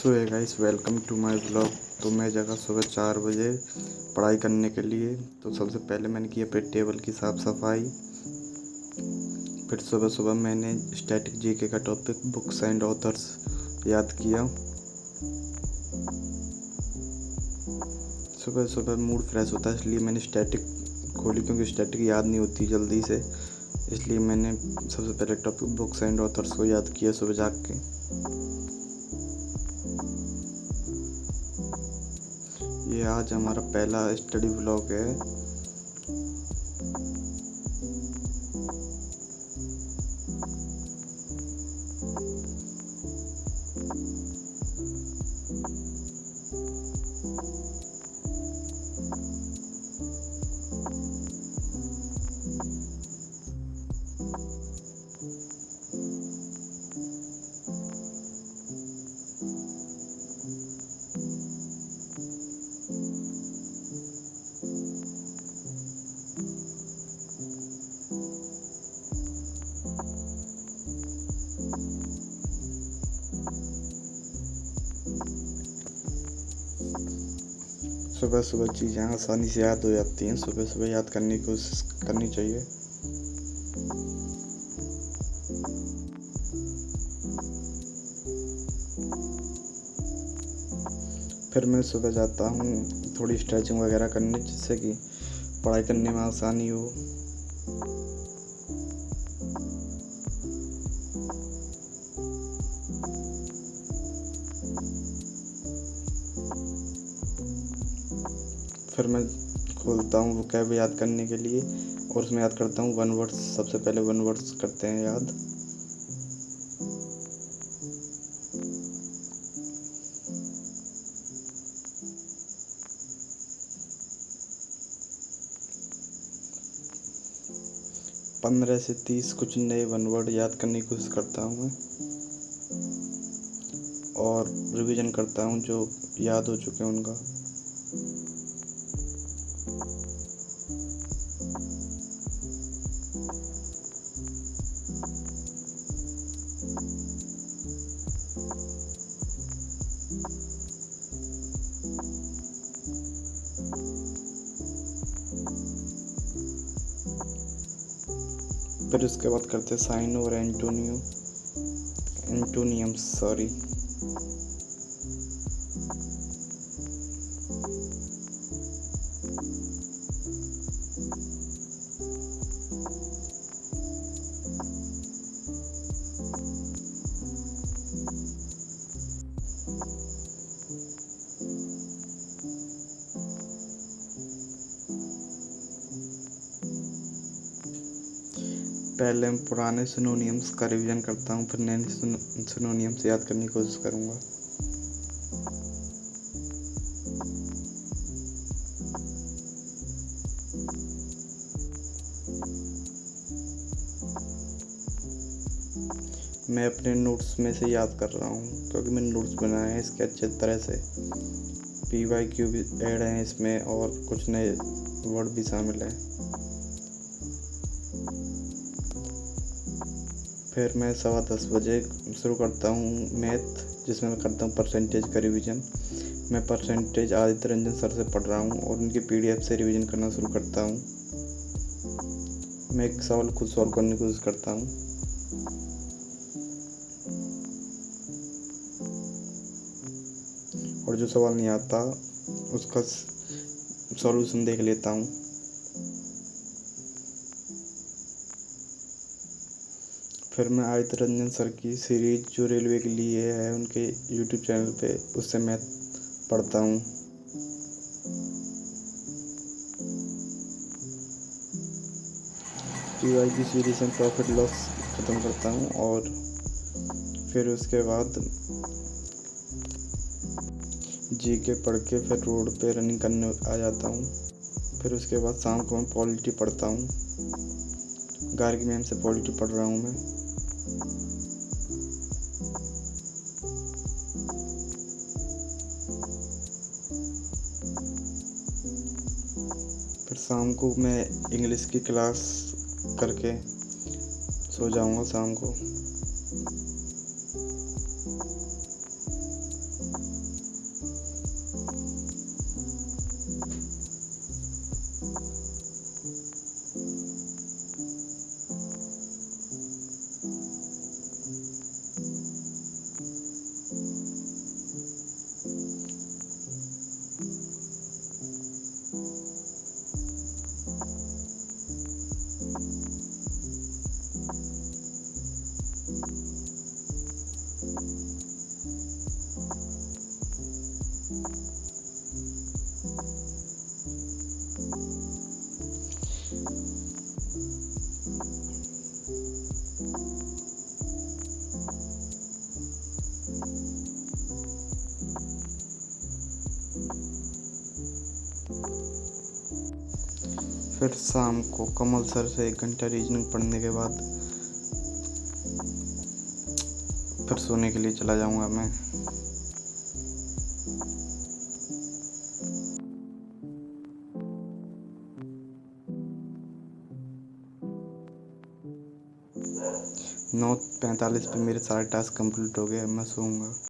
So hi guys, welcome to my blog. तो मैं जगह सुबह 4 बजे पढ़ाई करने के लिए। तो सबसे पहले मैंने किया फिर टेबल की साफ़ सफाई। फिर सुबह सुबह मैंने स्टैटिक जीके का टॉपिक बुक्स एंड ऑथर्स याद किया। सुबह सुबह मूड फ्रेश होता है, इसलिए मैंने स्टैटिक खोली, क्योंकि स्टैटिक याद नहीं होती जल्दी से। इसलिए मैंने सबसे पहले टॉपिक बुक्स एंड ऑथर्स को याद किया सुबह जाग के। ये आज हमारा पहला स्टडी व्लॉग है। सुबह सुबह चीज़ें आसानी से याद हो जाती हैं। सुबह सुबह याद करने की कोशिश करनी चाहिए। फिर मैं सुबह जाता हूँ थोड़ी स्ट्रेचिंग वगैरह करने, जिससे कि पढ़ाई करने में आसानी हो। फिर मैं खोलता हूँ वोकैब याद करने के लिए, और उसमें याद करता हूँ 1 वर्ड्स। सबसे पहले 1 वर्ड्स करते हैं याद। पंद्रह से 30 कुछ नए 1 वर्ड याद करने की कोशिश करता हूँ मैं, और रिवीजन करता हूँ जो याद हो चुके हैं उनका। फिर उसके बाद करते साइन और एंटोनियम्स सॉरी। पहले मैं पुराने सिनोनियम्स का रिवीजन करता हूँ, फिर नए सिनोनियम्स याद करने की कोशिश करूँगा। मैं अपने नोट्स में से याद कर रहा हूँ, क्योंकि मैंने नोट्स बनाए हैं इसके अच्छे तरह से। PYQ भी ऐड हैं इसमें, और कुछ नए वर्ड भी शामिल हैं। फिर मैं 10:15 शुरू करता हूँ मैथ, जिसमें मैं करता हूँ परसेंटेज का रिवीजन। मैं परसेंटेज आदित्य रंजन सर से पढ़ रहा हूँ, और उनकी PDF से रिवीजन करना शुरू करता हूँ। मैं एक सवाल खुद सॉल्व करने की कोशिश करता हूँ। और जो सवाल नहीं आता उसका सॉल्यूशन देख लेता हूँ। फिर मैं आदित्य रंजन सर की सीरीज जो रेलवे के लिए है उनके YouTube चैनल पे, उससे मैथ पढ़ता हूँ। PY की सीरीज में प्रॉफिट लॉस ख़त्म करता हूँ, और फिर उसके बाद GK पढ़ के फिर रोड पे रनिंग करने आ जाता हूँ। फिर उसके बाद शाम को मैं पॉलिटी पढ़ता हूँ। गार्गी मैम से पॉलिटी पढ़ रहा हूँ मैं। फिर शाम को मैं इंग्लिश की क्लास करके सो जाऊँगा शाम को। फिर शाम को कमल सर से 1 घंटा रीजनिंग पढ़ने के बाद फिर सोने के लिए चला जाऊंगा मैं। 9:45 पे मेरे सारे टास्क कंप्लीट हो गए। अब मैं सोऊंगा।